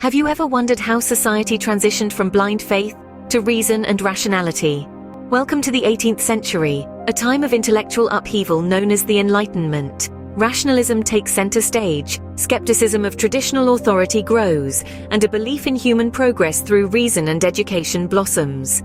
Have you ever wondered how society transitioned from blind faith to reason and rationality? Welcome to the 18th century, a time of intellectual upheaval known as the Enlightenment. Rationalism takes center stage, skepticism of traditional authority grows, and a belief in human progress through reason and education blossoms.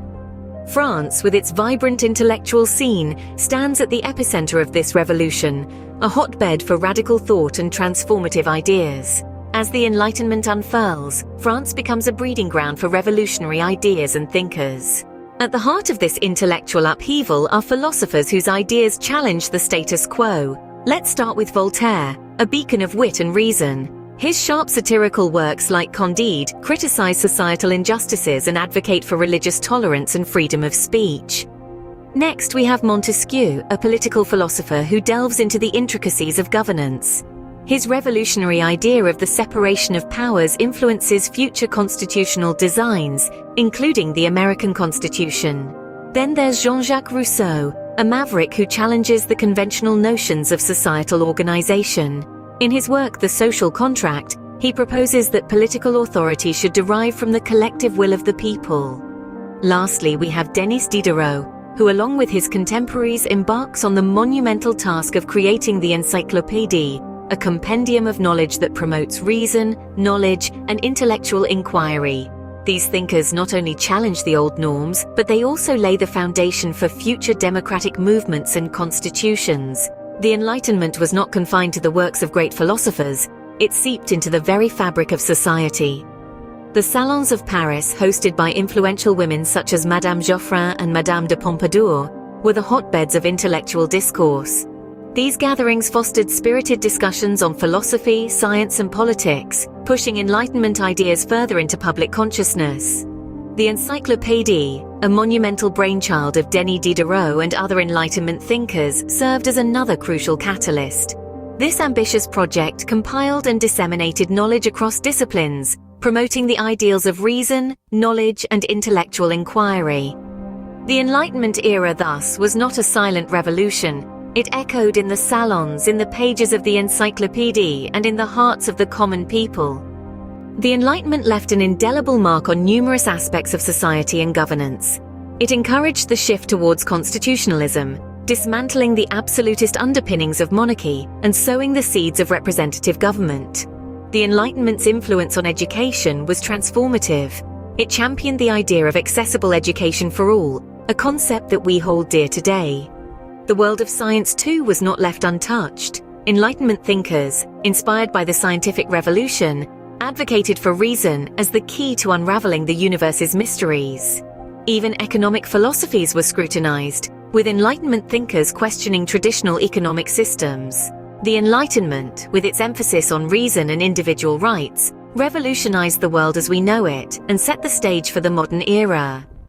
France, with its vibrant intellectual scene, stands at the epicenter of this revolution, a hotbed for radical thought and transformative ideas. As the Enlightenment unfurls, France becomes a breeding ground for revolutionary ideas and thinkers. At the heart of this intellectual upheaval are philosophers whose ideas challenge the status quo. Let's start with Voltaire, a beacon of wit and reason. His sharp satirical works like Candide criticize societal injustices and advocate for religious tolerance and freedom of speech. Next, we have Montesquieu, a political philosopher who delves into the intricacies of governance. His revolutionary idea of the separation of powers influences future constitutional designs, including the American Constitution. Then there's Jean-Jacques Rousseau, a maverick who challenges the conventional notions of societal organization. In his work The Social Contract, he proposes that political authority should derive from the collective will of the people. Lastly, we have Denis Diderot, who along with his contemporaries embarks on the monumental task of creating the Encyclopédie, a compendium of knowledge that promotes reason, knowledge, and intellectual inquiry. These thinkers not only challenge the old norms, but they also lay the foundation for future democratic movements and constitutions. The Enlightenment was not confined to the works of great philosophers, it seeped into the very fabric of society. The salons of Paris, hosted by influential women such as Madame Geoffrin and Madame de Pompadour, were the hotbeds of intellectual discourse. These gatherings fostered spirited discussions on philosophy, science, and politics, pushing Enlightenment ideas further into public consciousness. The Encyclopédie, a monumental brainchild of Denis Diderot and other Enlightenment thinkers, served as another crucial catalyst. This ambitious project compiled and disseminated knowledge across disciplines, promoting the ideals of reason, knowledge, and intellectual inquiry. The Enlightenment era, thus, was not a silent revolution. It echoed in the salons, in the pages of the Encyclopédie, and in the hearts of the common people. The Enlightenment left an indelible mark on numerous aspects of society and governance. It encouraged the shift towards constitutionalism, dismantling the absolutist underpinnings of monarchy and sowing the seeds of representative government. The Enlightenment's influence on education was transformative. It championed the idea of accessible education for all, a concept that we hold dear today. The world of science, too, was not left untouched. Enlightenment thinkers, inspired by the scientific revolution, advocated for reason as the key to unraveling the universe's mysteries. Even economic philosophies were scrutinized, with Enlightenment thinkers questioning traditional economic systems. The Enlightenment, with its emphasis on reason and individual rights, revolutionized the world as we know it and set the stage for the modern era.